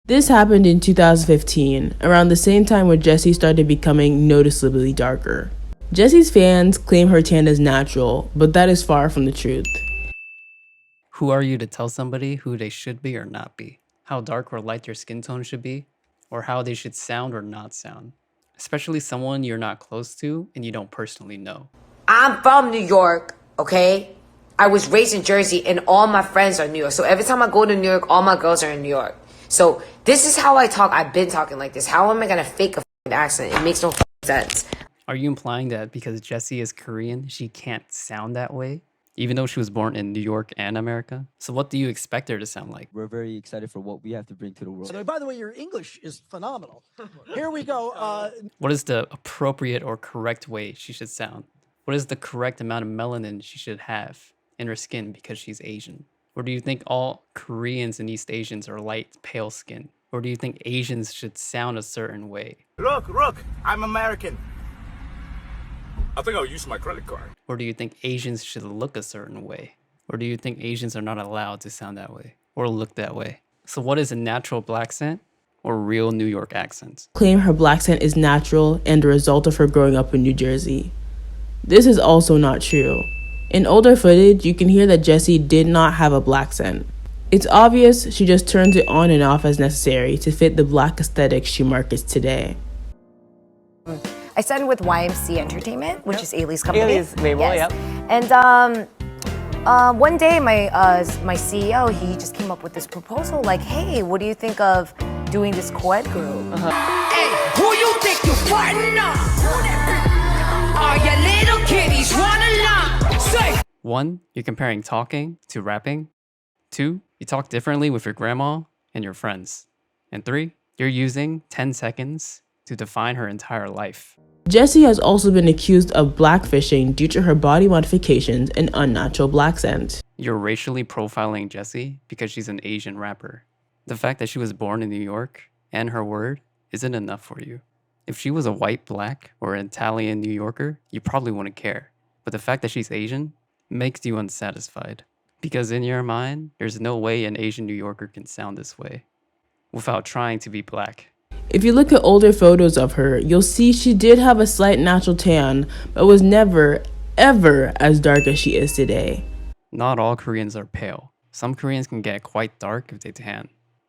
This happened in 2015, around the same time when Jessi started becoming noticeably darker. Jessi's fans claim her tan is natural, but that is far from the truth. Who are you to tell somebody who they should be or not be? How dark or light their skin tone should be? Or how they should sound or not sound? Especially someone you're not close to and you don't personally know. I'm from New York, okay? I was raised in Jersey and all my friends are in New York. So every time I go to New York, all my girls are in New York. So this is how I talk. I've been talking like this. How am I gonna fake a accent? It makes no sense. Are you implying that because Jessi is Korean, she can't sound that way? Even though she was born in New York and America? So what do you expect her to sound like? We're very excited for what we have to bring to the world. So, by the way, your English is phenomenal. Here we go. What is the appropriate or correct way she should sound? What is the correct amount of melanin she should have in her skin because she's Asian? Or do you think all Koreans and East Asians are light, pale skin? Or do you think Asians should sound a certain way? Look, I'm American. I think I'll use my credit card. Or do you think Asians should look a certain way? Or do you think Asians are not allowed to sound that way or look that way? So what is a natural black accent or real New York accent? Claim her black accent is natural and a result of her growing up in New Jersey. This is also not true. In older footage, you can hear that Jessi did not have a black accent. It's obvious she just turns it on and off as necessary to fit the black aesthetic she markets today. I started with YMC Entertainment, which is Ailey's company. Ailey's label, yes. yep. And one day, my CEO, he just came up with this proposal, like, hey, what do you think of doing this co-ed group? Hey, who you think you fighting up? Are your little kitties running up? Say. 1, you're comparing talking to rapping. 2, you talk differently with your grandma and your friends. And 3, you're using 10 seconds to define her entire life. Jessi has also been accused of blackfishing due to her body modifications and unnatural black accent. You're racially profiling Jessi because she's an Asian rapper. The fact that she was born in New York and her word isn't enough for you. If she was a white, black, or an Italian New Yorker, you probably wouldn't care. But the fact that she's Asian makes you unsatisfied. Because in your mind, there's no way an Asian New Yorker can sound this way without trying to be black. If you look at older photos of her, you'll see she did have a slight natural tan, but was never, ever as dark as she is today. Not all Koreans are pale. Some Koreans can get quite dark if they tan.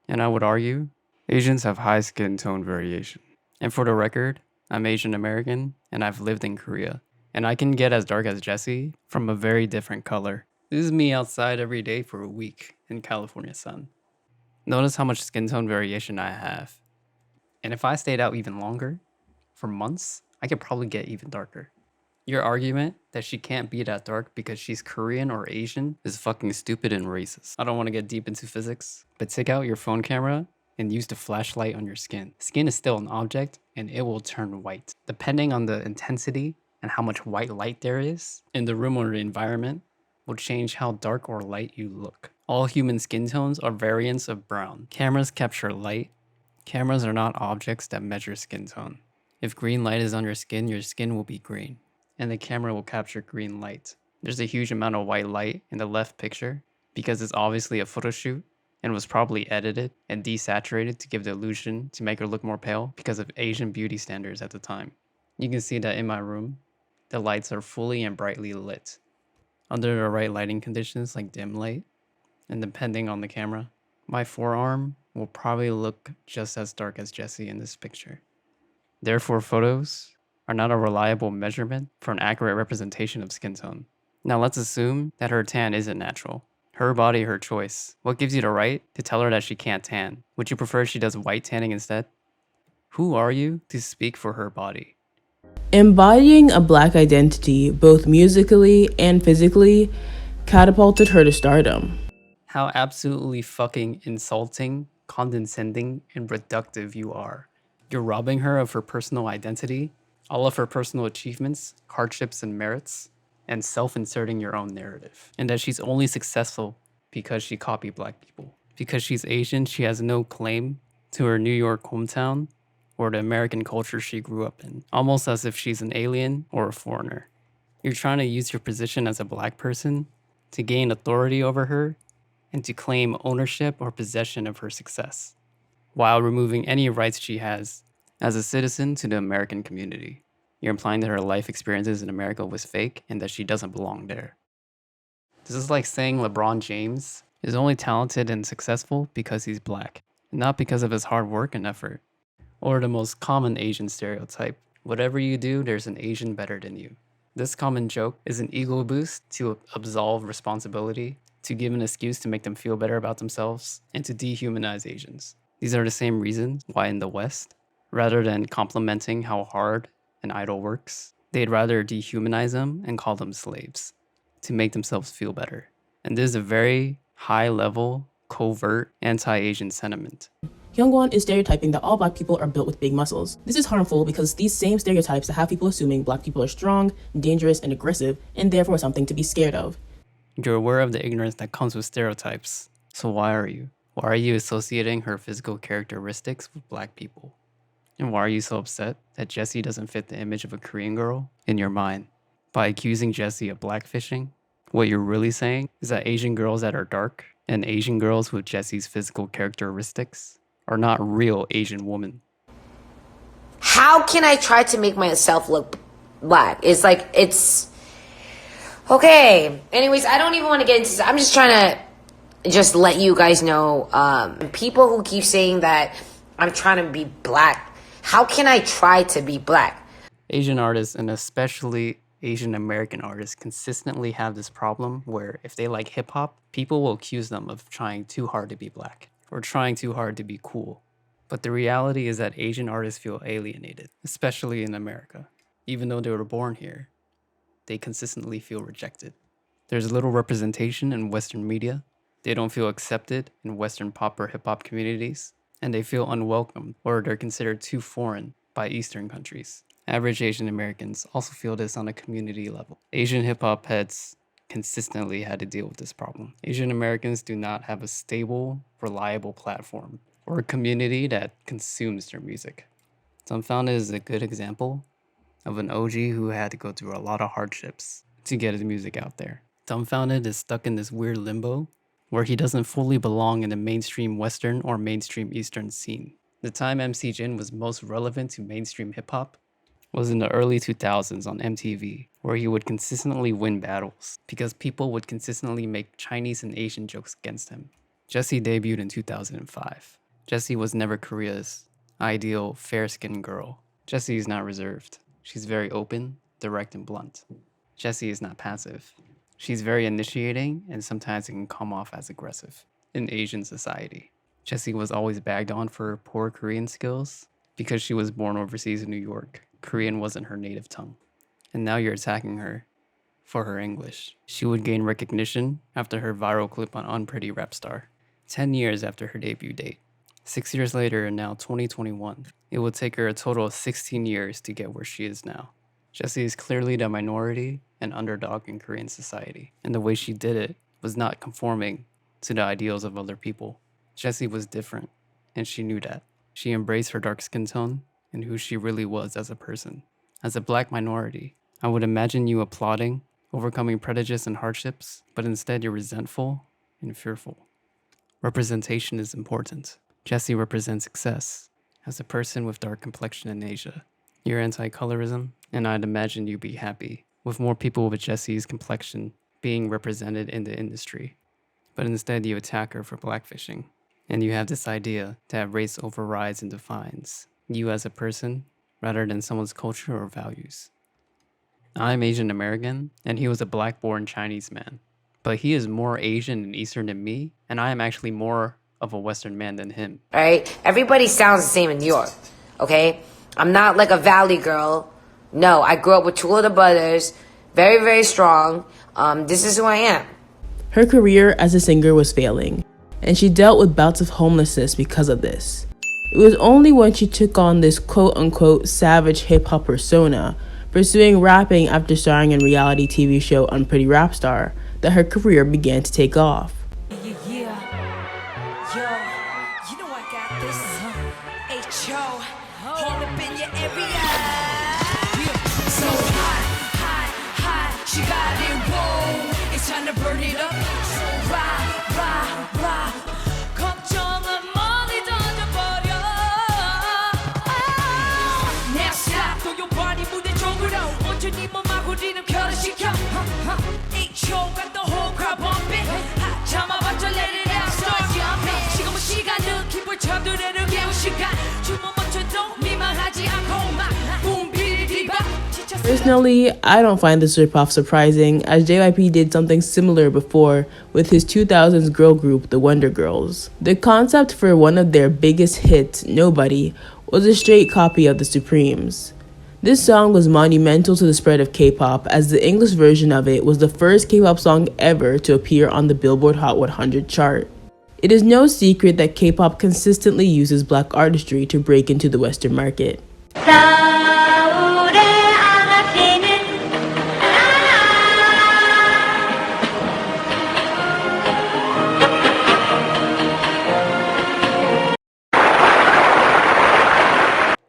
And I would argue, Asians have high skin tone variation. And for the record, I'm Asian American and I've lived in Korea. And I can get as dark as Jessi from a very different color. This is me outside every day for a week in California sun. Notice how much skin tone variation I have. And if I stayed out even longer, for months, I could probably get even darker. Your argument that she can't be that dark because she's Korean or Asian is fucking stupid and racist. I don't want to get deep into physics, but take out your phone camera and use the flashlight on your skin. Skin is still an object and it will turn white. Depending on the intensity and how much white light there is in the room or the environment will change how dark or light you look. All human skin tones are variants of brown. Cameras capture light. Cameras are not objects that measure skin tone. If green light is on your skin will be green, and the camera will capture green light. There's a huge amount of white light in the left picture because it's obviously a photo shoot and was probably edited and desaturated to give the illusion to make her look more pale because of Asian beauty standards at the time. You can see that in my room, the lights are fully and brightly lit. Under the right lighting conditions like dim light, and depending on the camera, my forearm will probably look just as dark as Jessi in this picture. Therefore, photos are not a reliable measurement for an accurate representation of skin tone. Now let's assume that her tan isn't natural. Her body, her choice. What gives you the right to tell her that she can't tan? Would you prefer she does white tanning instead? Who are you to speak for her body? Embodying a black identity, both musically and physically, catapulted her to stardom. How absolutely fucking insulting, condescending, and reductive you are. You're robbing her of her personal identity, all of her personal achievements, hardships, and merits, and self-inserting your own narrative. And that she's only successful because she copied black people. Because she's Asian, she has no claim to her New York hometown or the American culture she grew up in, almost as if she's an alien or a foreigner. You're trying to use your position as a black person to gain authority over her and to claim ownership or possession of her success. while removing any rights she has as a citizen to the American community. You're implying that her life experiences in America was fake and that she doesn't belong there. This is like saying LeBron James is only talented and successful because he's black, and not because of his hard work and effort. Or the most common Asian stereotype: whatever you do, there's an Asian better than you. This common joke is an ego boost to absolve responsibility, to give an excuse to make them feel better about themselves, and to dehumanize Asians. These are the same reasons why in the West, rather than complimenting how hard an idol works, they'd rather dehumanize them and call them slaves to make themselves feel better. And this is a very high-level, covert, anti-Asian sentiment. Hyungwon is stereotyping that all black people are built with big muscles. This is harmful because these same stereotypes have people assuming black people are strong, dangerous, and aggressive, and therefore something to be scared of. You're aware of the ignorance that comes with stereotypes. So why are you? Why are you associating her physical characteristics with black people? And why are you so upset that Jessi doesn't fit the image of a Korean girl in your mind? By accusing Jessi of blackfishing, what you're really saying is that Asian girls that are dark and Asian girls with Jessi's physical characteristics are not real Asian women. How can I try to make myself look black? It's like, it's... Okay. Anyways, I don't even want to get into this. I'm just trying to just let you guys know, people who keep saying that I'm trying to be black, how can I try to be black? Asian artists, and especially Asian American artists, consistently have this problem where if they like hip hop, people will accuse them of trying too hard to be black or trying too hard to be cool. But the reality is that Asian artists feel alienated, especially in America. Even though they were born here, they consistently feel rejected. There's little representation in Western media. They don't feel accepted in Western pop or hip hop communities, and they feel unwelcome or they're considered too foreign by Eastern countries. Average Asian Americans also feel this on a community level. Asian hip hop heads consistently had to deal with this problem. Asian Americans do not have a stable, reliable platform or a community that consumes their music. Dumbfounded is a good example of an OG who had to go through a lot of hardships to get his music out there. Dumbfounded is stuck in this weird limbo where he doesn't fully belong in the mainstream Western or mainstream Eastern scene. The time MC Jin was most relevant to mainstream hip hop was in the early 2000s on MTV, where he would consistently win battles because people would consistently make Chinese and Asian jokes against him. Jessi debuted in 2005. Jessi was never Korea's ideal fair-skinned girl. Jessi is not reserved. She's very open, direct, and blunt. Jessi is not passive. She's very initiating, and sometimes it can come off as aggressive in Asian society. Jessi was always bagged on for her poor Korean skills because she was born overseas in New York. Korean wasn't her native tongue. And now you're attacking her for her English. She would gain recognition after her viral clip on Unpretty Rap Star, 10 years after her debut date. 6 years later, and now 2021, it would take her a total of 16 years to get where she is now. Jessi is clearly the minority and underdog in Korean society, and the way she did it was not conforming to the ideals of other people. Jessi was different, and she knew that. She embraced her dark skin tone and who she really was as a person. As a black minority, I would imagine you applauding, overcoming prejudice and hardships, but instead you're resentful and fearful. Representation is important. Jessi represents success as a person with dark complexion in Asia. You're anti-colorism, and I'd imagine you'd be happy with more people with Jessi's complexion being represented in the industry. But instead you attack her for blackfishing, and you have this idea that race overrides and defines you as a person rather than someone's culture or values. I'm Asian American, and he was a black-born Chinese man. But he is more Asian and Eastern than me, and I am actually more of a Western man than him. Right? Everybody sounds the same in New York, okay? I'm not like a Valley girl. No, I grew up with two older brothers, very, very strong. This is who I am. Her career as a singer was failing, and she dealt with bouts of homelessness because of this. It was only when she took on this quote-unquote savage hip-hop persona, pursuing rapping after starring in reality TV show Unpretty Rap Star, that her career began to take off. Personally, I don't find this ripoff surprising, as JYP did something similar before with his 2000s girl group, the Wonder Girls. The concept for one of their biggest hits, Nobody, was a straight copy of the Supremes. This song was monumental to the spread of K-pop, as the English version of it was the first K-pop song ever to appear on the Billboard Hot 100 chart. It is no secret that K-pop consistently uses black artistry to break into the Western market.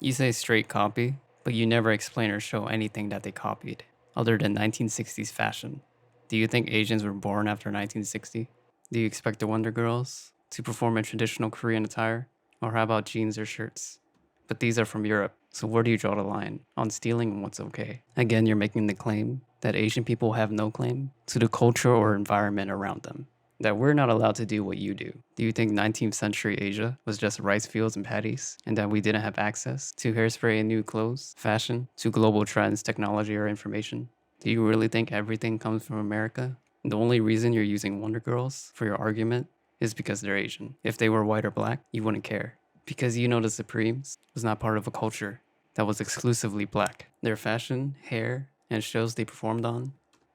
You say straight copy, but you never explain or show anything that they copied, other than 1960s fashion. Do you think Asians were born after 1960? Do you expect the Wonder Girls to perform in traditional Korean attire? Or how about jeans or shirts? But these are from Europe, so where do you draw the line on stealing and what's okay? Again, you're making the claim that Asian people have no claim to the culture or environment around them, that we're not allowed to do what you do. Do you think 19th century Asia was just rice fields and paddies, and that we didn't have access to hairspray and new clothes, fashion, to global trends, technology, or information? Do you really think everything comes from America? The only reason you're using Wonder Girls for your argument is because they're Asian. If they were white or black, you wouldn't care. Because you know the Supremes was not part of a culture that was exclusively black. Their fashion, hair, and shows they performed on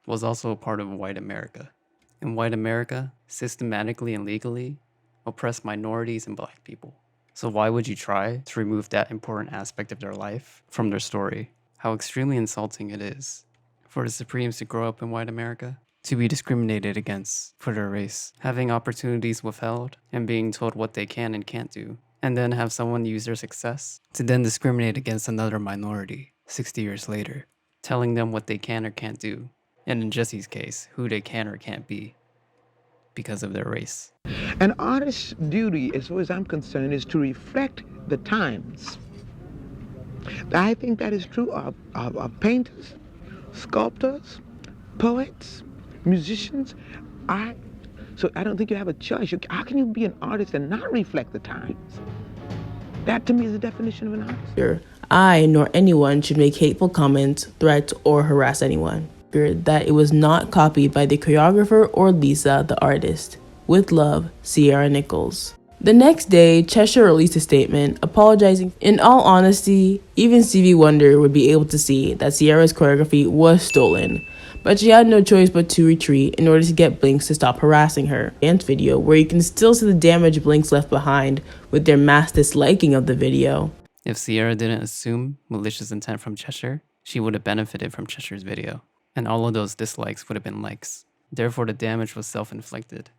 was also a part of white America. And white America, systematically and legally, oppressed minorities and black people. So why would you try to remove that important aspect of their life from their story? How extremely insulting it is for the Supremes to grow up in white America, to be discriminated against for their race, having opportunities withheld, and being told what they can and can't do, and then have someone use their success to then discriminate against another minority 60 years later, telling them what they can or can't do, and in Jessi's case, who they can or can't be because of their race. An artist's duty, as far as I'm concerned, is to reflect the times. I think that is true of painters, sculptors, poets, musicians, art. So I don't think you have a choice. How can you be an artist and not reflect the times? That to me is the definition of an artist. I nor anyone should make hateful comments, threats, or harass anyone. That it was not copied by the choreographer or Lisa, the artist. With love, Cierra Nicoles. The next day, Cheshir released a statement apologizing. In all honesty, even Stevie Wonder would be able to see that Cierra's choreography was stolen, but she had no choice but to retreat in order to get Blinks to stop harassing her. Dance video where you can still see the damage Blinks left behind with their mass disliking of the video. If Cierra didn't assume malicious intent from Cheshir, she would have benefited from Cheshir's video, and all of those dislikes would have been likes. Therefore, the damage was self-inflicted.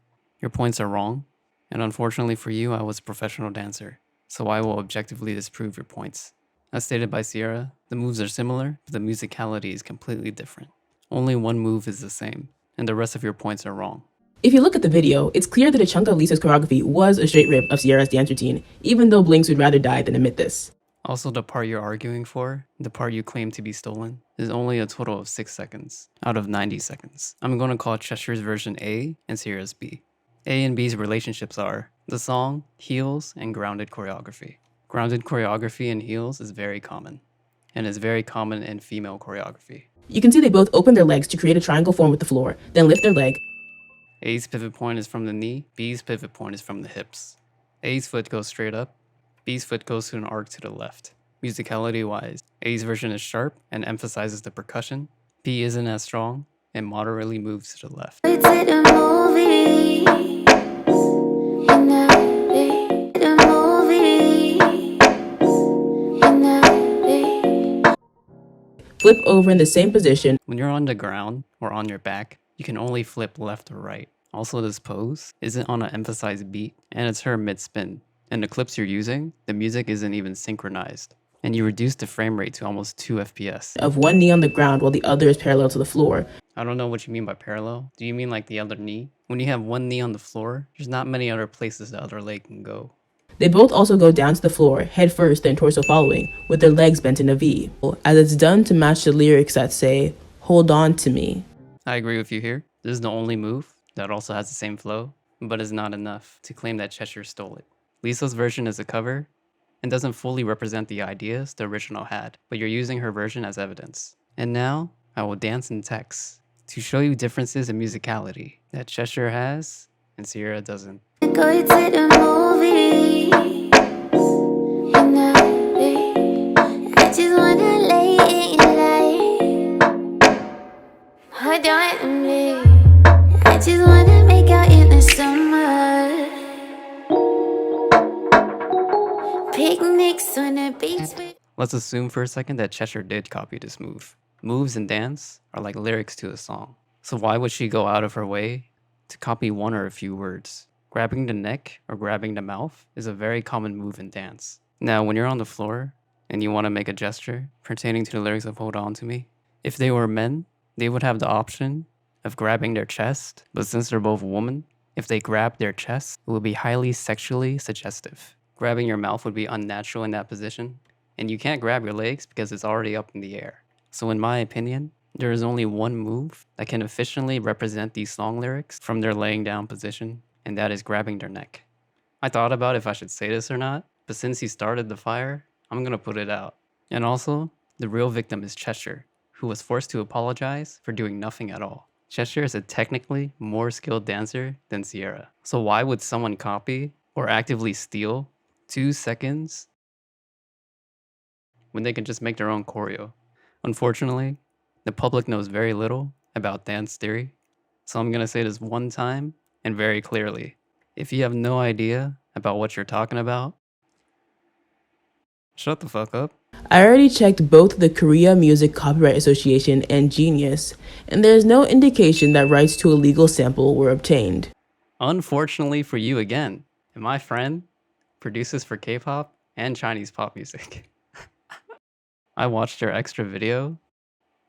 Your points are wrong, and unfortunately for you, I was a professional dancer, so I will objectively disprove your points. As stated by Cierra, the moves are similar, but the musicality is completely different. Only one move is the same, and the rest of your points are wrong. If you look at the video, it's clear that a chunk of Lisa's choreography was a straight rip of Cierra's dance routine, even though Blinks would rather die than admit this. Also, the part you're arguing for, the part you claim to be stolen, is only a total of 6 seconds out of 90 seconds. I'm going to call Cheshir's version A and Cierra's B. A and B's relationships are the song, heels, and grounded choreography. Grounded choreography in heels is very common, and is very common in female choreography. You can see they both open their legs to create a triangle form with the floor, then lift their leg. A's pivot point is from the knee, B's pivot point is from the hips. A's foot goes straight up, B's foot goes to an arc to the left. Musicality-wise, A's version is sharp and emphasizes the percussion, B isn't as strong and moderately moves to the left. Flip over in the same position. When you're on the ground or on your back, you can only flip left or right. Also, this pose isn't on an emphasized beat, and it's her mid-spin. In the clips you're using, the music isn't even synchronized, and you reduce the frame rate to almost 2 FPS. Of one knee on the ground while the other is parallel to the floor. I don't know what you mean by parallel. Do you mean like the other knee? When you have one knee on the floor, there's not many other places the other leg can go. They both also go down to the floor, head first, then torso following, with their legs bent in a V, as it's done to match the lyrics that say, "Hold on to me." I agree with you here. This is the only move that also has the same flow, but is not enough to claim that Cheshir stole it. Lisa's version is a cover and doesn't fully represent the ideas the original had, but you're using her version as evidence. And now, I will dance in text to show you differences in musicality that Cheshir has and Cierra doesn't. Go to the movies, and I just wanna lay in your light. Hold on to me. I just wanna make out in the summer. Picnics on the beach with. Let's assume for a second that Cheshir did copy this move. Moves and dance are like lyrics to a song. So why would she go out of her way to copy one or a few words? Grabbing the neck or grabbing the mouth is a very common move in dance. Now, when you're on the floor and you want to make a gesture pertaining to the lyrics of Hold On To Me, if they were men, they would have the option of grabbing their chest, but since they're both women, if they grab their chest, it would be highly sexually suggestive. Grabbing your mouth would be unnatural in that position, and you can't grab your legs because it's already up in the air. So in my opinion, there is only one move that can efficiently represent these song lyrics from their laying down position, and that is grabbing their neck. I thought about if I should say this or not, but since he started the fire, I'm gonna put it out. And also, the real victim is Cheshir, who was forced to apologize for doing nothing at all. Cheshir is a technically more skilled dancer than Cierra. So why would someone copy or actively steal 2 seconds when they can just make their own choreo? Unfortunately, the public knows very little about dance theory, so I'm gonna say this one time and very clearly. If you have no idea about what you're talking about, shut the fuck up. I already checked both the Korea Music Copyright Association and Genius, and there is no indication that rights to a legal sample were obtained. Unfortunately for you again, and my friend produces for K-pop and Chinese pop music. I watched your extra video,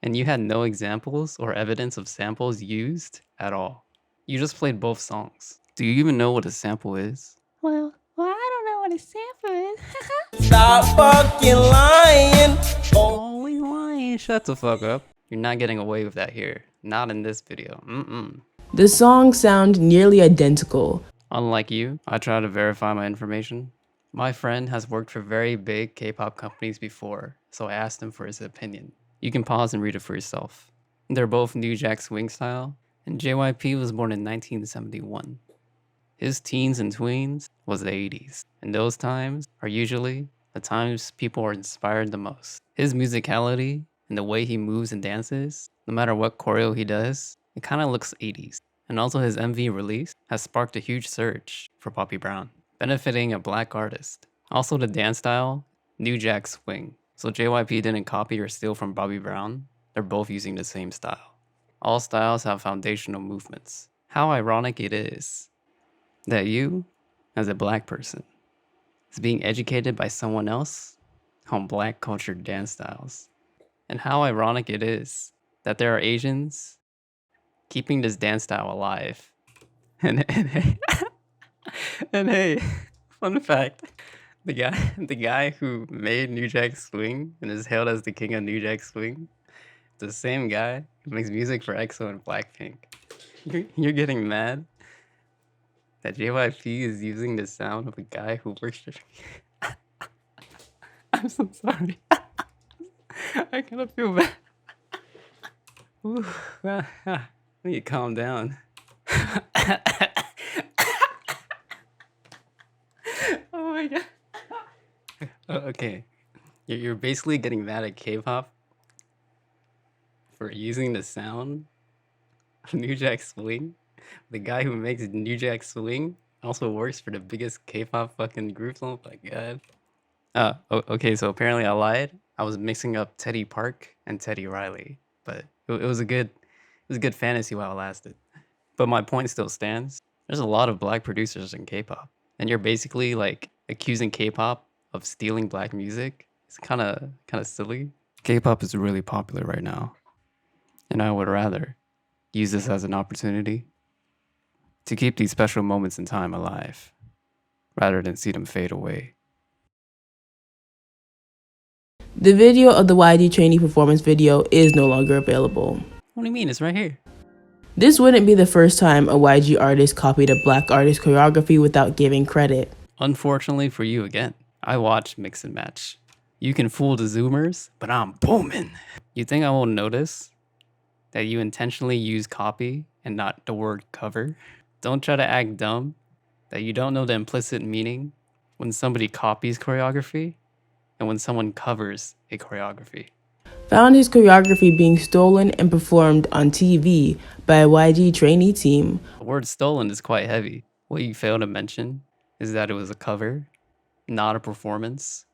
and you had no examples or evidence of samples used at all. You just played both songs. Do you even know what a sample is? Well, I don't know what a sample is. Stop fucking lying. Only lying. Shut the fuck up. You're not getting away with that here. Not in this video. The songs sound nearly identical. Unlike you, I try to verify my information. My friend has worked for very big K-pop companies before, so I asked him for his opinion. You can pause and read it for yourself. They're both New Jack Swing style, and JYP was born in 1971. His teens and tweens was the 80s, and those times are usually the times people are inspired the most. His musicality and the way he moves and dances, no matter what choreo he does, it kind of looks 80s. And also his MV release has sparked a huge surge for Bobby Brown, benefiting a black artist. Also the dance style, New Jack Swing. So JYP didn't copy or steal from Bobby Brown, they're both using the same style. All styles have foundational movements. How ironic it is that you, as a black person, is being educated by someone else on black culture dance styles. And how ironic it is that there are Asians keeping this dance style alive. And hey, fun fact, the guy who made New Jack Swing and is hailed as the king of New Jack Swing, the same guy who makes music for EXO and Blackpink. You're getting mad that JYP is using the sound of a guy who works for... I'm so sorry. I kind of feel bad. Ooh, I need to calm down. Oh my god. Okay. You're basically getting mad at K-pop for using the sound of New Jack Swing. The guy who makes New Jack Swing also works for the biggest K-pop fucking groups. Oh my god. Okay, so apparently I lied. I was mixing up Teddy Park and Teddy Riley, but it was a good fantasy while it lasted. But my point still stands. There's a lot of black producers in K-pop, and you're basically like accusing K-pop of stealing black music. It's kind of silly. K-pop is really popular right now, and I would rather use this as an opportunity to keep these special moments in time alive, rather than see them fade away. The video of the YG trainee performance video is no longer available. What do you mean? It's right here. This wouldn't be the first time a YG artist copied a black artist choreography without giving credit. Unfortunately for you again, I watched Mix and Match. You can fool the Zoomers, but I'm booming. You think I won't notice that you intentionally use copy and not the word cover? Don't try to act dumb that you don't know the implicit meaning when somebody copies choreography and when someone covers a choreography. Found his choreography being stolen and performed on TV by a YG trainee team. The word stolen is quite heavy. What you fail to mention is that it was a cover, not a performance.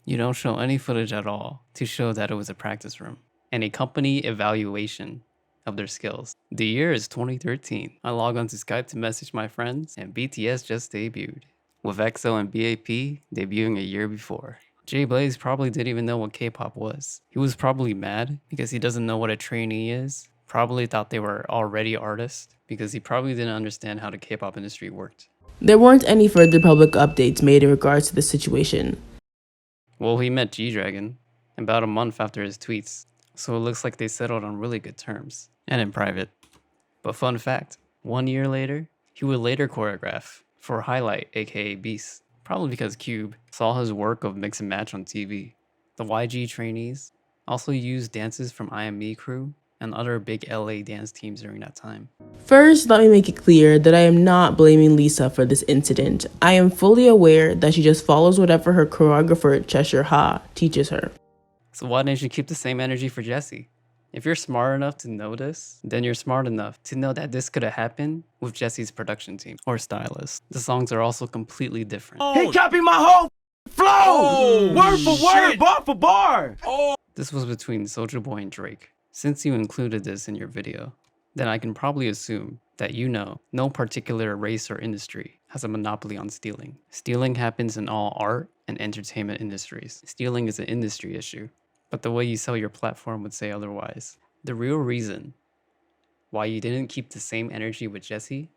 You don't show any footage at all to show that it was a practice room and a company evaluation of their skills. The year is 2013. I log onto Skype to message my friends and BTS just debuted, with EXO and BAP debuting a year before. JBlaze probably didn't even know what K-pop was. He was probably mad because he doesn't know what a trainee is, probably thought they were already artists because he probably didn't understand how the K-pop industry worked. There weren't any further public updates made in regards to the situation. Well, he met G-Dragon about a month after his tweets, so it looks like they settled on really good terms, and in private. But fun fact, 1 year later, he would later choreograph for Highlight, aka Beast, probably because Cube saw his work of mix and match on TV. The YG trainees also used dances from IME crew and other big LA dance teams during that time. First, let me make it clear that I am not blaming Lisa for this incident. I am fully aware that she just follows whatever her choreographer Cheshir teaches her. So why didn't you keep the same energy for Jessi? If you're smart enough to know this, then you're smart enough to know that this could have happened with Jessi's production team or stylist. The songs are also completely different. He copied my whole flow! Word for word, bar for bar! This was between Soulja Boy and Drake. Since you included this in your video, then I can probably assume that you know no particular race or industry has a monopoly on stealing. Stealing happens in all art and entertainment industries. Stealing is an industry issue, but the way you sell your platform would say otherwise. The real reason why you didn't keep the same energy with Jessi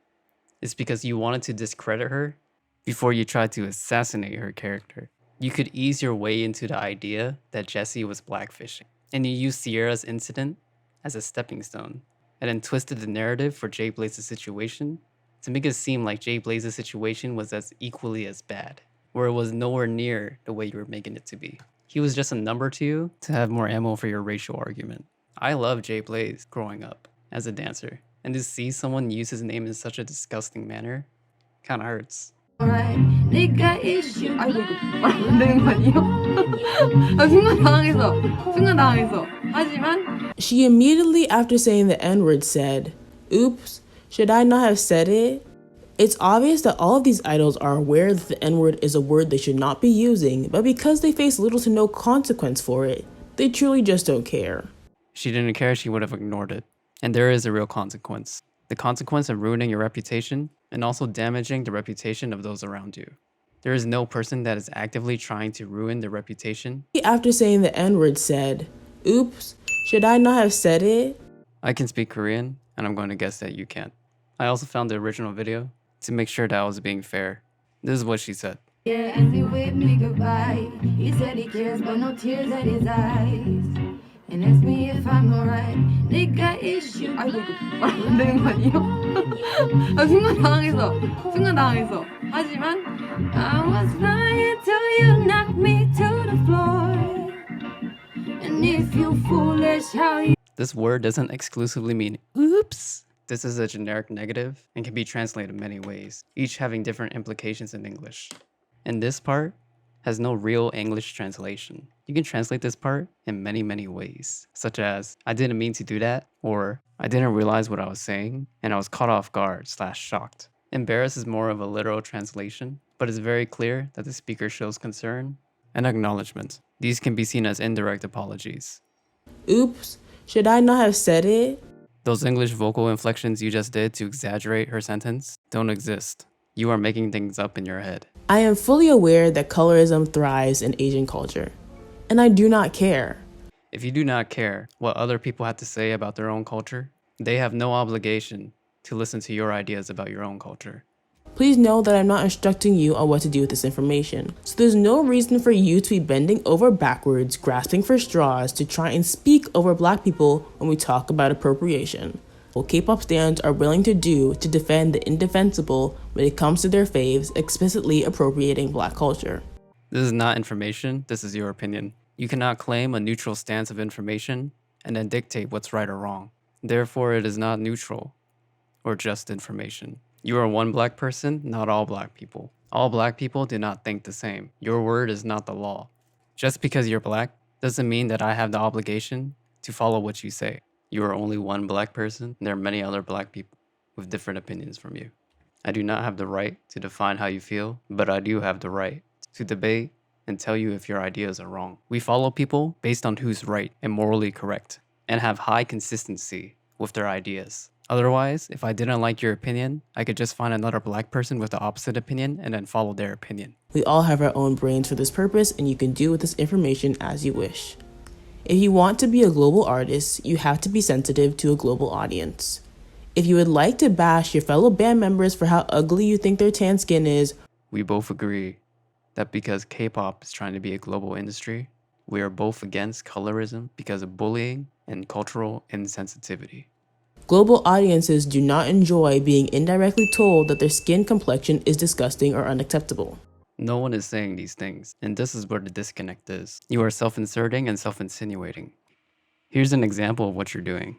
is because you wanted to discredit her before you tried to assassinate her character. You could ease your way into the idea that Jessi was blackfishing, and you used Cierra's incident as a stepping stone, and then twisted the narrative for JBlaze's situation to make it seem like JBlaze's situation was as equally as bad, where it was nowhere near the way you were making it to be. He was just a number to you to have more ammo for your racial argument. I loved JBlaze growing up as a dancer, and to see someone use his name in such a disgusting manner kinda hurts. She immediately after saying the N-word said, "Oops, should I not have said it?" It's obvious that all of these idols are aware that the N-word is a word they should not be using, but because they face little to no consequence for it, they truly just don't care. She didn't care, she would have ignored it. And there is a real consequence. The consequence of ruining your reputation and also damaging the reputation of those around you. There is no person that is actively trying to ruin the reputation. After saying the N-word said, "Oops, should I not have said it?" I can speak Korean, and I'm going to guess that you can't. I also found the original video to make sure that I was being fair. This is what she said. Yeah, and he waved me goodbye. He said he cares, but no tears at his eyes. And asked me if I'm alright. Nigga issue. 아이고, 말안 되는 거 아니에요? 순간 당했어. 하지만 I was lying till you knocked me to the floor. And if you foolish, how you... This word doesn't exclusively mean oops. This is a generic negative and can be translated many ways, each having different implications in English. And this part has no real English translation. You can translate this part in many, many ways, such as, I didn't mean to do that, or I didn't realize what I was saying, and I was caught off guard / shocked. Embarrass is more of a literal translation, but it's very clear that the speaker shows concern and acknowledgement. These can be seen as indirect apologies. Oops, should I not have said it? Those English vocal inflections you just did to exaggerate her sentence don't exist. You are making things up in your head. I am fully aware that colorism thrives in Asian culture, and I do not care. If you do not care what other people have to say about their own culture, they have no obligation to listen to your ideas about your own culture. Please know that I'm not instructing you on what to do with this information, so there's no reason for you to be bending over backwards, grasping for straws to try and speak over Black people when we talk about appropriation. What K-pop stans are willing to do to defend the indefensible when it comes to their faves explicitly appropriating Black culture. This is not information, this is your opinion. You cannot claim a neutral stance of information and then dictate what's right or wrong. Therefore, it is not neutral or just information. You are one black person, not all black people. All black people do not think the same. Your word is not the law. Just because you're black doesn't mean that I have the obligation to follow what you say. You are only one black person, and there are many other black people with different opinions from you. I do not have the right to define how you feel, but I do have the right to debate and tell you if your ideas are wrong. We follow people based on who's right and morally correct, and have high consistency with their ideas. Otherwise, if I didn't like your opinion, I could just find another black person with the opposite opinion and then follow their opinion. We all have our own brains for this purpose, and you can do with this information as you wish. If you want to be a global artist, you have to be sensitive to a global audience. If you would like to bash your fellow band members for how ugly you think their tan skin is, we both agree that because K-pop is trying to be a global industry, we are both against colorism because of bullying and cultural insensitivity. Global audiences do not enjoy being indirectly told that their skin complexion is disgusting or unacceptable. No one is saying these things, and this is where the disconnect is. You are self-inserting and self-insinuating. Here's an example of what you're doing.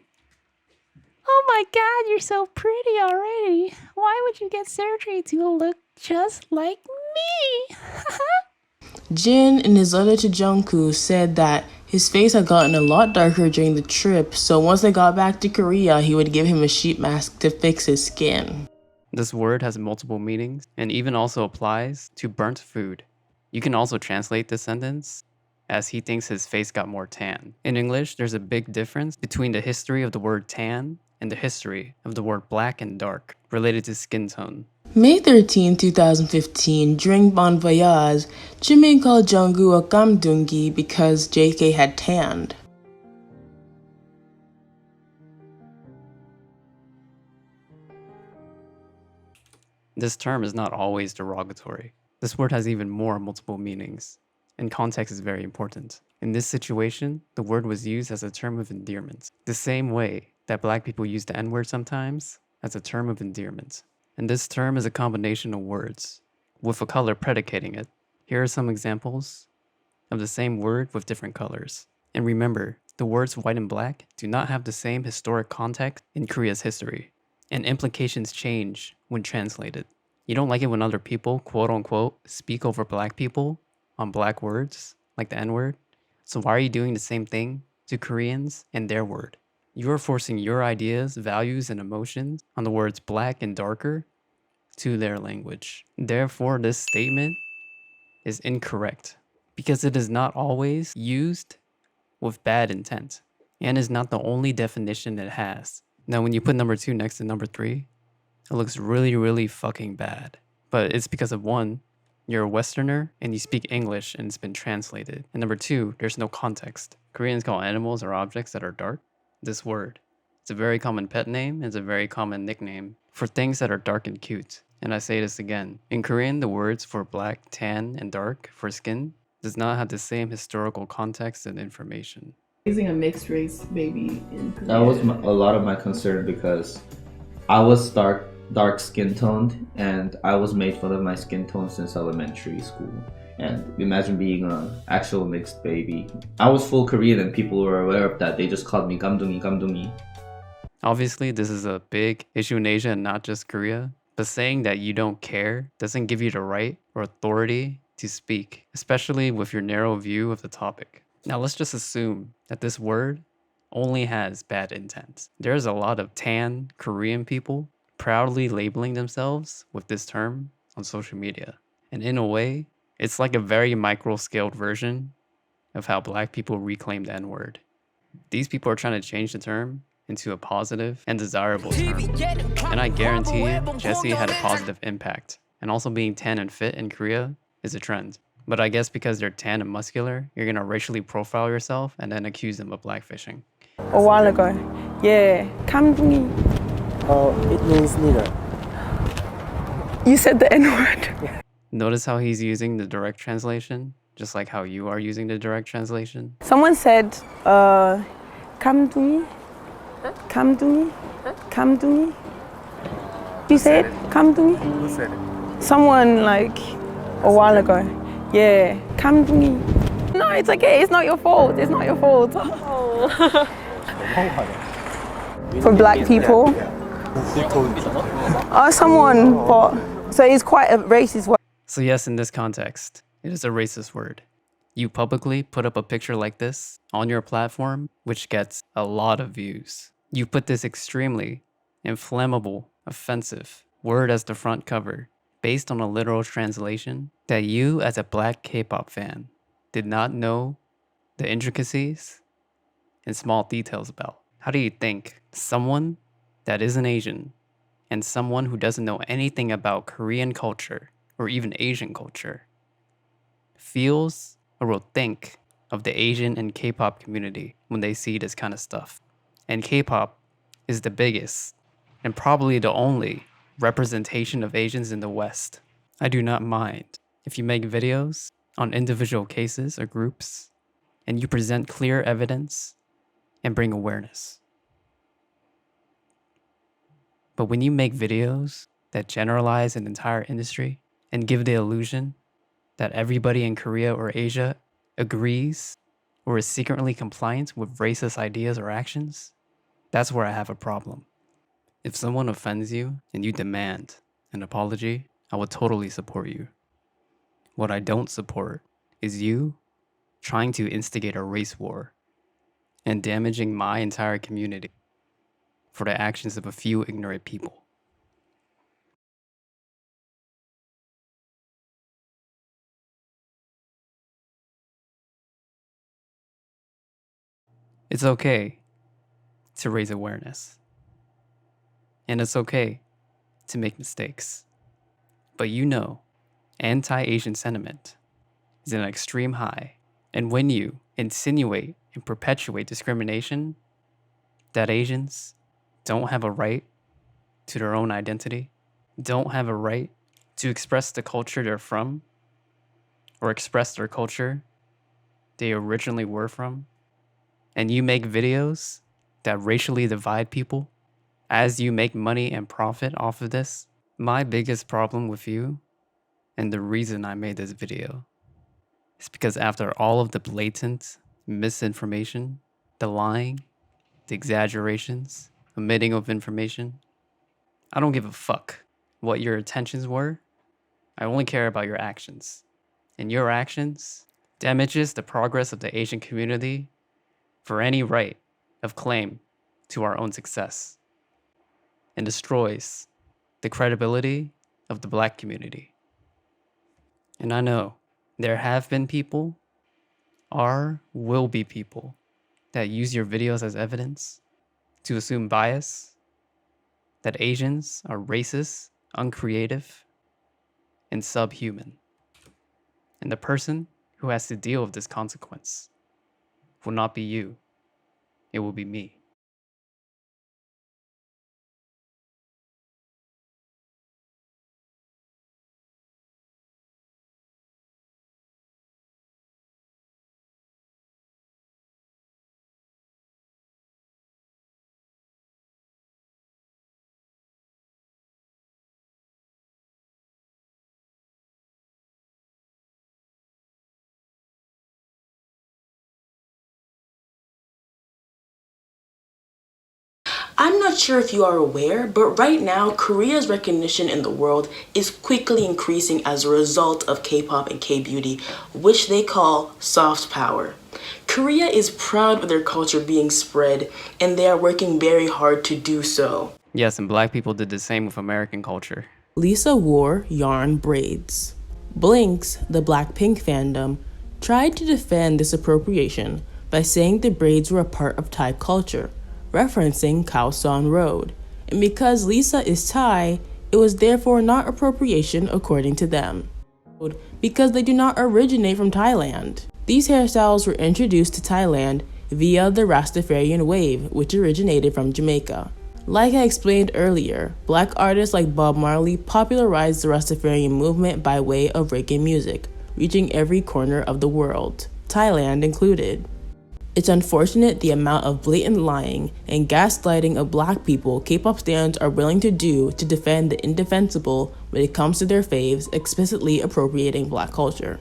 Oh my god, you're so pretty already. Why would you get surgery to look just like me? Jin, in his letter to Jungkook, said that his face had gotten a lot darker during the trip, so once they got back to Korea, he would give him a sheet mask to fix his skin. This word has multiple meanings and even also applies to burnt food. You can also translate this sentence as he thinks his face got more tan. In English, there's a big difference between the history of the word tan and the history of the word black and dark related to skin tone. May 13, 2015, during Bon Voyage, Jimin called Jungkook a kamdungi because JK had tanned. This term is not always derogatory. This word has even more multiple meanings, and context is very important. In this situation, the word was used as a term of endearment, the same way that black people use the N-word sometimes as a term of endearment. And this term is a combination of words, with a color predicating it. Here are some examples of the same word with different colors. And remember, the words white and black do not have the same historic context in Korea's history, and implications change when translated. You don't like it when other people, quote unquote, speak over black people on black words, like the N-word. So why are you doing the same thing to Koreans and their word? You are forcing your ideas, values, and emotions on the words black and darker to their language. Therefore, this statement is incorrect because it is not always used with bad intent and is not the only definition it has. Now, when you put number 2 next to number 3, it looks really, really fucking bad. But it's because of 1, you're a Westerner and you speak English and it's been translated. And number 2, there's no context. Koreans call animals or objects that are dark this word. It's a very common pet name. It's a very common nickname for things that are dark and cute. And I say this again. In Korean, the words for black, tan, and dark for skin does not have the same historical context and information. Raising a mixed race baby in Korea. That was a lot of my concern because I was dark skin toned and I was made fun of my skin tone since elementary school. And imagine being an actual mixed baby. I was full Korean and people were aware of that. They just called me kamdungi, kamdungi. Obviously, this is a big issue in Asia and not just Korea. But saying that you don't care doesn't give you the right or authority to speak, especially with your narrow view of the topic. Now let's just assume that this word only has bad intent. There's a lot of tan Korean people proudly labeling themselves with this term on social media. And in a way, it's like a very micro-scaled version of how black people reclaim the N-word. These people are trying to change the term into a positive and desirable term. And I guarantee you, Jessi had a positive impact. And also being tan and fit in Korea is a trend. But I guess because they're tan and muscular, you're gonna racially profile yourself and then accuse them of blackfishing. A while ago, yeah, kamdungi. It means neither. You said the N-word. Notice how he's using the direct translation, just like how you are using the direct translation. Someone said, kamdungi. Kamdungi? Kamdungi? You said kamdungi? Who said it? Someone like a while ago. Yeah, kamdungi. No, it's okay. It's not your fault. It's not your fault. Oh. For black people? Someone, but so it's quite a racist word. So yes, in this context, it is a racist word. You publicly put up a picture like this on your platform, which gets a lot of views. You put this extremely inflammable, offensive word as the front cover, based on a literal translation that you as a black K-pop fan did not know the intricacies and small details about. How do you think someone that isn't Asian and someone who doesn't know anything about Korean culture or even Asian culture feels or will think of the Asian and K-pop community when they see this kind of stuff? And K-pop is the biggest and probably the only representation of Asians in the West. I do not mind if you make videos on individual cases or groups and you present clear evidence and bring awareness. But when you make videos that generalize an entire industry and give the illusion that everybody in Korea or Asia agrees or is secretly compliant with racist ideas or actions, that's where I have a problem. If someone offends you and you demand an apology, I would totally support you. What I don't support is you trying to instigate a race war and damaging my entire community for the actions of a few ignorant people. It's okay to raise awareness. And it's okay to make mistakes. But you know, anti-Asian sentiment is at an extreme high. And when you insinuate and perpetuate discrimination, that Asians don't have a right to their own identity, don't have a right to express the culture they're from, or express their culture they originally were from, and you make videos that racially divide people as you make money and profit off of this, my biggest problem with you, and the reason I made this video, is because after all of the blatant misinformation, the lying, the exaggerations, omitting of information, I don't give a fuck what your intentions were. I only care about your actions. And your actions damages the progress of the Asian community for any right of claim to our own success, and destroys the credibility of the black community. And I know there have been people, will be people, that use your videos as evidence to assume bias, that Asians are racist, uncreative, and subhuman. And the person who has to deal with this consequence will not be you, it will be me. I'm not sure if you are aware, but right now, Korea's recognition in the world is quickly increasing as a result of K-pop and K-beauty, which they call soft power. Korea is proud of their culture being spread, and they are working very hard to do so. Yes, and black people did the same with American culture. Lisa wore yarn braids. Blinks, the Blackpink fandom, tried to defend this appropriation by saying the braids were a part of Thai culture, referencing Khao San Road. And because Lisa is Thai, it was therefore not appropriation according to them, because they do not originate from Thailand. These hairstyles were introduced to Thailand via the Rastafarian wave, which originated from Jamaica. Like I explained earlier, black artists like Bob Marley popularized the Rastafarian movement by way of reggae music, reaching every corner of the world, Thailand included. It's unfortunate the amount of blatant lying and gaslighting of black people K-pop stans are willing to do to defend the indefensible when it comes to their faves explicitly appropriating black culture.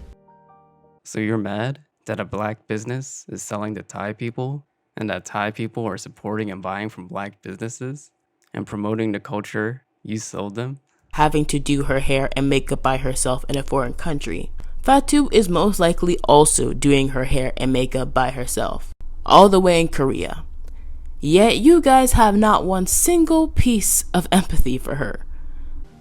So you're mad that a black business is selling to Thai people and that Thai people are supporting and buying from black businesses and promoting the culture you sold them. Having to do her hair and makeup by herself in a foreign country. Fatu is most likely also doing her hair and makeup by herself, all the way in Korea. Yet you guys have not one single piece of empathy for her.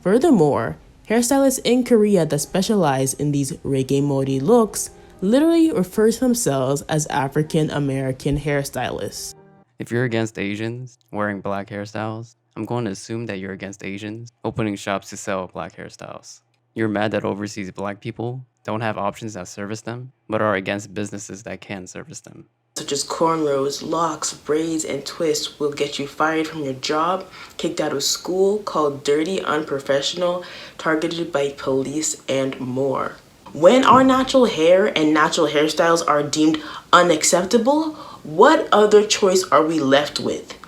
Furthermore, hairstylists in Korea that specialize in these reggae modi looks literally refer to themselves as African American hairstylists. If you're against Asians wearing black hairstyles, I'm going to assume that you're against Asians opening shops to sell black hairstyles. You're mad that overseas black people don't have options that service them, but are against businesses that can service them. Such as cornrows, locks, braids, and twists will get you fired from your job, kicked out of school, called dirty, unprofessional, targeted by police, and more. When our natural hair and natural hairstyles are deemed unacceptable, what other choice are we left with?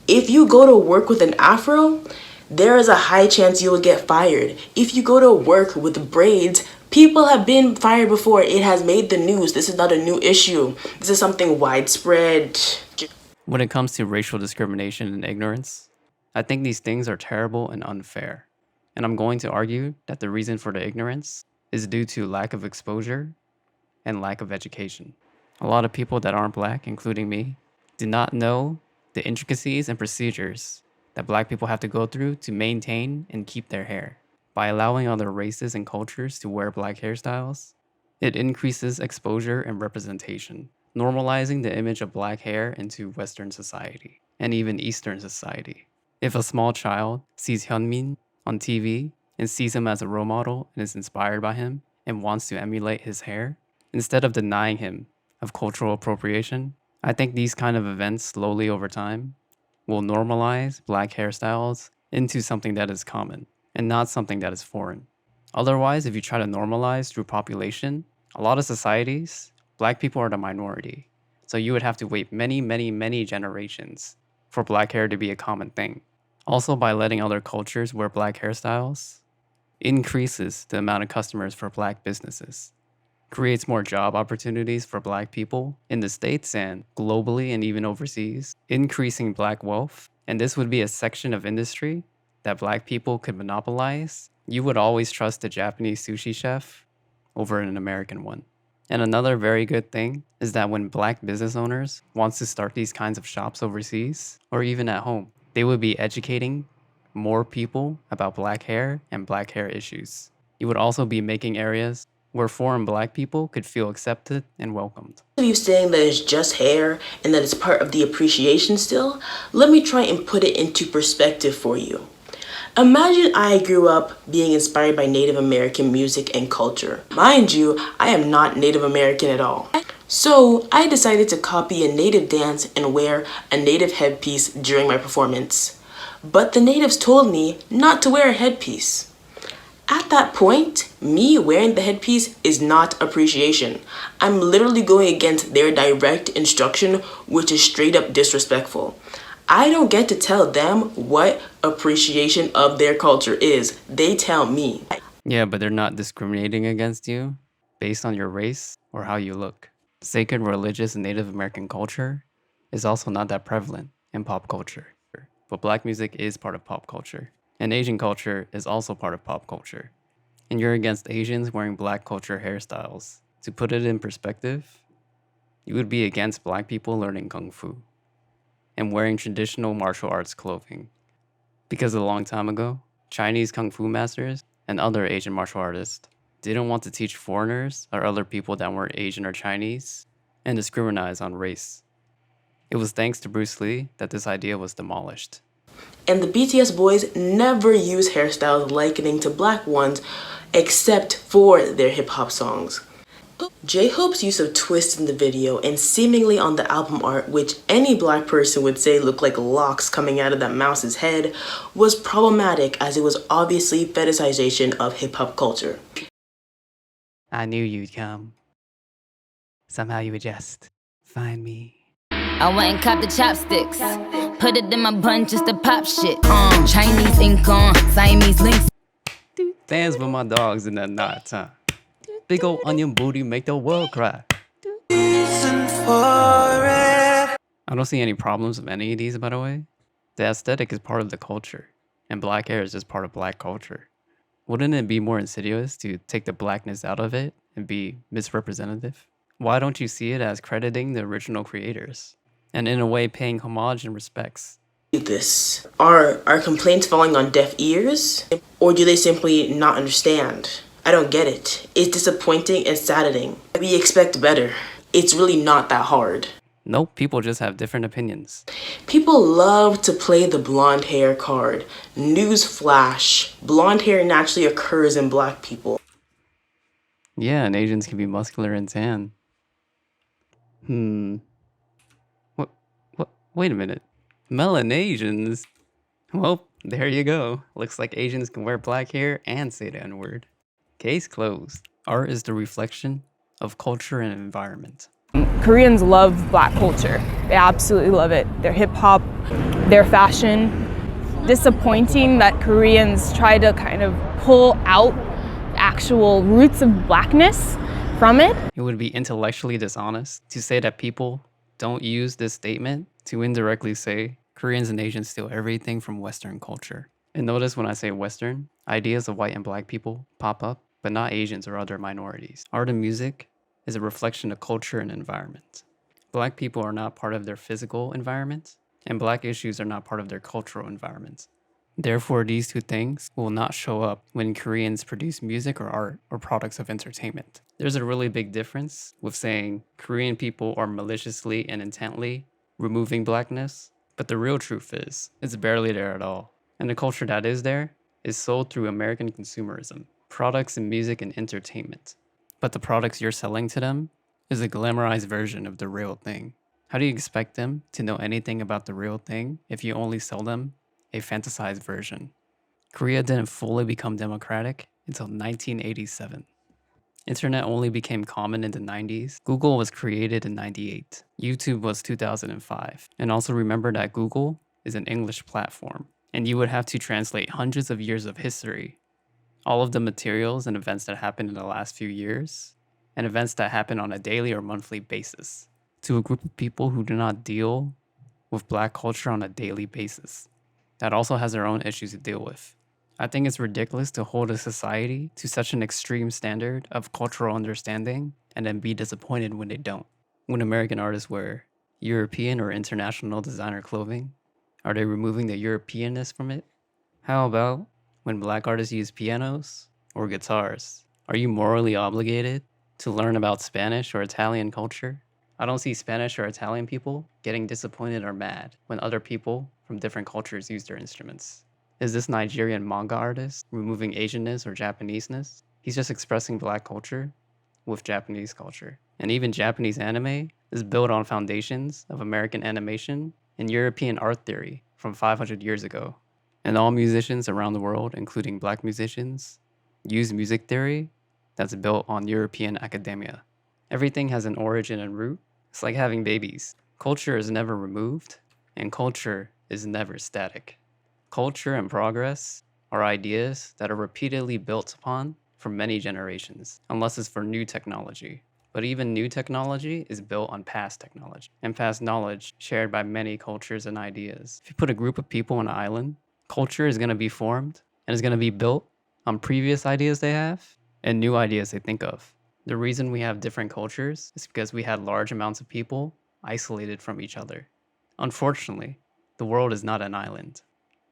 If you go to work with an afro, there is a high chance you will get fired. If you go to work with braids, people have been fired before. It has made the news. This is not a new issue. This is something widespread. When it comes to racial discrimination and ignorance, I think these things are terrible and unfair. And I'm going to argue that the reason for the ignorance is due to lack of exposure and lack of education. A lot of people that aren't black, including me, do not know the intricacies and procedures that black people have to go through to maintain and keep their hair. By allowing other races and cultures to wear black hairstyles, it increases exposure and representation, normalizing the image of black hair into Western society and even Eastern society. If a small child sees Hyunmin on TV and sees him as a role model and is inspired by him and wants to emulate his hair, instead of denying him of cultural appropriation, I think these kind of events slowly over time will normalize black hairstyles into something that is common and not something that is foreign. Otherwise, if you try to normalize through population, a lot of societies, black people are the minority. So you would have to wait many generations for black hair to be a common thing. Also, by letting other cultures wear black hairstyles, increases the amount of customers for black businesses, creates more job opportunities for black people in the States and globally and even overseas, increasing black wealth. And this would be a section of industry that black people could monopolize. You would always trust a Japanese sushi chef over an American one. And another very good thing is that when black business owners wants to start these kinds of shops overseas or even at home, they would be educating more people about black hair and black hair issues. You would also be making areas where foreign black people could feel accepted and welcomed. Instead of you saying that it's just hair and that it's part of the appreciation still, let me try and put it into perspective for you. Imagine I grew up being inspired by Native American music and culture. Mind you, I am not Native American at all. So I decided to copy a native dance and wear a native headpiece during my performance. But the natives told me not to wear a headpiece. At that point, me wearing the headpiece is not appreciation. I'm literally going against their direct instruction, which is straight up disrespectful. I don't get to tell them what appreciation of their culture is. They tell me. Yeah, but they're not discriminating against you based on your race or how you look. Sacred religious and Native American culture is also not that prevalent in pop culture. But black music is part of pop culture. And Asian culture is also part of pop culture. And you're against Asians wearing black culture hairstyles. To put it in perspective, you would be against black people learning Kung Fu and wearing traditional martial arts clothing. Because a long time ago, Chinese Kung Fu masters and other Asian martial artists didn't want to teach foreigners or other people that weren't Asian or Chinese and discriminate on race. It was thanks to Bruce Lee that this idea was demolished. And the BTS boys never use hairstyles likening to black ones except for their hip-hop songs. J-Hope's use of twists in the video and seemingly on the album art, which any black person would say looked like locks coming out of that mouse's head, was problematic as it was obviously fetishization of hip-hop culture. I knew you'd come. Somehow you would just find me. I went and copped the chopsticks, put it in my bun just to pop shit. Chinese ink on, Siamese links. Dance with my dogs in that knot, huh? Big ol' onion booty make the world cry. I don't see any problems with any of these, by the way. The aesthetic is part of the culture, and black hair is just part of black culture. Wouldn't it be more insidious to take the blackness out of it and be misrepresentative? Why don't you see it as crediting the original creators, and in a way paying homage and respects? This? Are complaints falling on deaf ears? Or do they simply not understand? I don't get it. It's disappointing and saddening. We expect better. It's really not that hard. Nope, people just have different opinions. People love to play the blonde hair card. Newsflash, blonde hair naturally occurs in black people. Yeah, and Asians can be muscular and tan. What? Wait a minute. Melanasians? Well, there you go. Looks like Asians can wear black hair and say the N-word. Case closed. Art is the reflection of culture and environment. Koreans love black culture. They absolutely love it. Their hip hop, their fashion. Disappointing that Koreans try to kind of pull out actual roots of blackness from it. It would be intellectually dishonest to say that people don't use this statement to indirectly say Koreans and Asians steal everything from Western culture. And notice when I say Western, ideas of white and black people pop up, but not Asians or other minorities. Art and music is a reflection of culture and environment. Black people are not part of their physical environment, and black issues are not part of their cultural environment. Therefore, these two things will not show up when Koreans produce music or art or products of entertainment. There's a really big difference with saying Korean people are maliciously and intently removing blackness, but the real truth is, it's barely there at all. And the culture that is there is sold through American consumerism, products in music and entertainment. But the products you're selling to them is a glamorized version of the real thing. How do you expect them to know anything about the real thing if you only sell them a fantasized version? Korea didn't fully become democratic until 1987. Internet only became common in the 90s. Google was created in 98. YouTube was 2005. And also remember that Google is an English platform, and you would have to translate hundreds of years of history, all of the materials and events that happened in the last few years, and events that happen on a daily or monthly basis, to a group of people who do not deal with black culture on a daily basis, that also has their own issues to deal with. I think it's ridiculous to hold a society to such an extreme standard of cultural understanding and then be disappointed when they don't. When American artists wear European or international designer clothing, are they removing the Europeanness from it? How about when black artists use pianos or guitars? Are you morally obligated to learn about Spanish or Italian culture? I don't see Spanish or Italian people getting disappointed or mad when other people from different cultures use their instruments. Is this Nigerian manga artist removing Asianness or Japaneseness? He's just expressing black culture with Japanese culture. And even Japanese anime is built on foundations of American animation and European art theory from 500 years ago. And all musicians around the world, including black musicians, use music theory that's built on European academia. Everything has an origin and root. It's like having babies. Culture is never removed, and culture is never static. Culture and progress are ideas that are repeatedly built upon for many generations, unless it's for new technology. But even new technology is built on past technology and past knowledge shared by many cultures and ideas. If you put a group of people on an island, culture is going to be formed and is going to be built on previous ideas they have and new ideas they think of. The reason we have different cultures is because we had large amounts of people isolated from each other. Unfortunately, the world is not an island.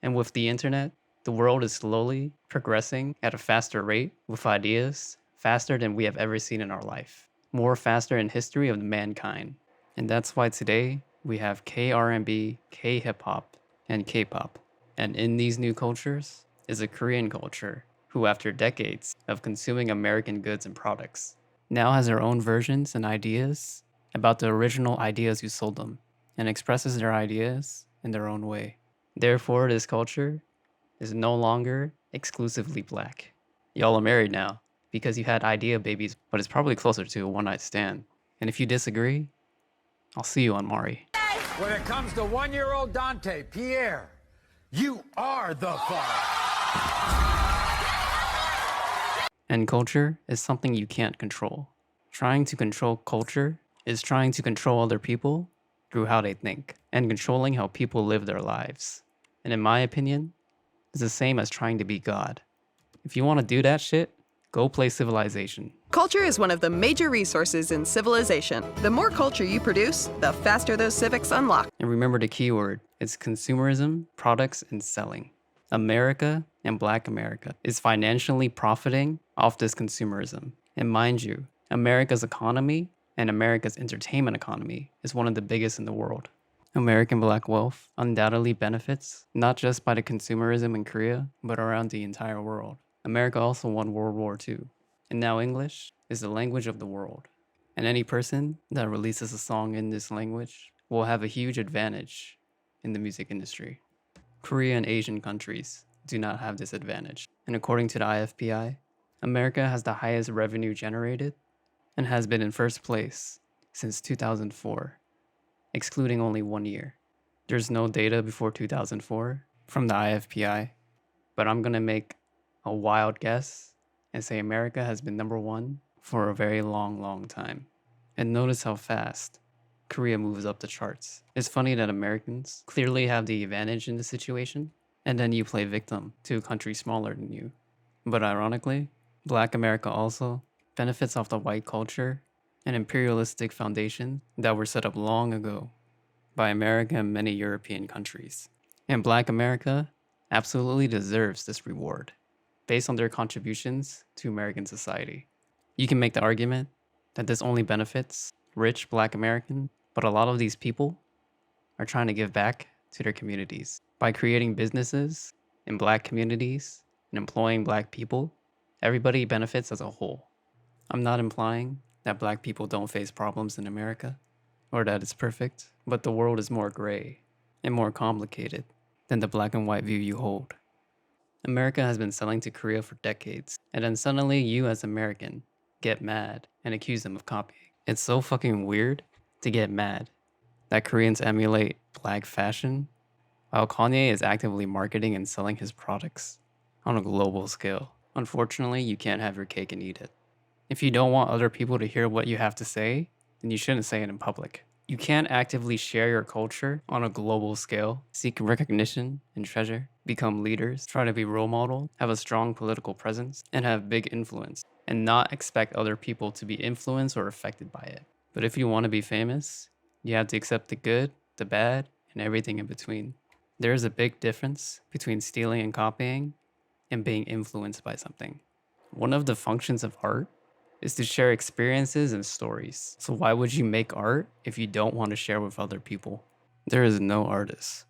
And with the internet, the world is slowly progressing at a faster rate with ideas, faster than we have ever seen in our life. More faster in history of mankind. And that's why today we have K-R&B, K-hip-hop, and K-pop. And in these new cultures is a Korean culture who, after decades of consuming American goods and products, now has their own versions and ideas about the original ideas you sold them and expresses their ideas in their own way. Therefore, this culture is no longer exclusively black. Y'all are married now because you had idea babies, but it's probably closer to a one-night stand. And if you disagree, I'll see you on Mari. When it comes to one-year-old Dante, Pierre, you are the father. And culture is something you can't control. Trying to control culture is trying to control other people, through how they think and controlling how people live their lives. And in my opinion, it's the same as trying to be God. If you want to do that shit, go play Civilization. Culture is one of the major resources in civilization. The more culture you produce, the faster those civics unlock. And remember the keyword, it's consumerism, products, and selling. America and Black America is financially profiting off this consumerism. And mind you, America's economy and America's entertainment economy is one of the biggest in the world. American Black wealth undoubtedly benefits not just by the consumerism in Korea, but around the entire world. America also won World War II, and now English is the language of the world. And any person that releases a song in this language will have a huge advantage in the music industry. Korea and Asian countries do not have this advantage. And according to the IFPI, America has the highest revenue generated and has been in first place since 2004, excluding only 1 year. There's no data before 2004 from the IFPI, but I'm gonna make a wild guess and say America has been #1 for a very long time. And notice how fast Korea moves up the charts. It's funny that Americans clearly have the advantage in this situation, and then you play victim to a country smaller than you. But ironically, Black America also benefits off the white culture and imperialistic foundation that were set up long ago by America and many European countries. And Black America absolutely deserves this reward based on their contributions to American society. You can make the argument that this only benefits rich Black Americans, but a lot of these people are trying to give back to their communities by creating businesses in Black communities and employing Black people. Everybody benefits as a whole. I'm not implying that Black people don't face problems in America or that it's perfect, but the world is more gray and more complicated than the black and white view you hold. America has been selling to Korea for decades, and then suddenly you as American get mad and accuse them of copying. It's so fucking weird to get mad that Koreans emulate Black fashion while Kanye is actively marketing and selling his products on a global scale. Unfortunately, you can't have your cake and eat it. If you don't want other people to hear what you have to say, then you shouldn't say it in public. You can't actively share your culture on a global scale, seek recognition and treasure, become leaders, try to be role model, have a strong political presence, and have big influence, and not expect other people to be influenced or affected by it. But if you want to be famous, you have to accept the good, the bad, and everything in between. There is a big difference between stealing and copying and being influenced by something. One of the functions of art is to share experiences and stories. So why would you make art if you don't want to share with other people? There is no artist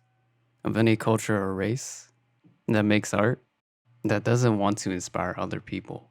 of any culture or race that makes art that doesn't want to inspire other people.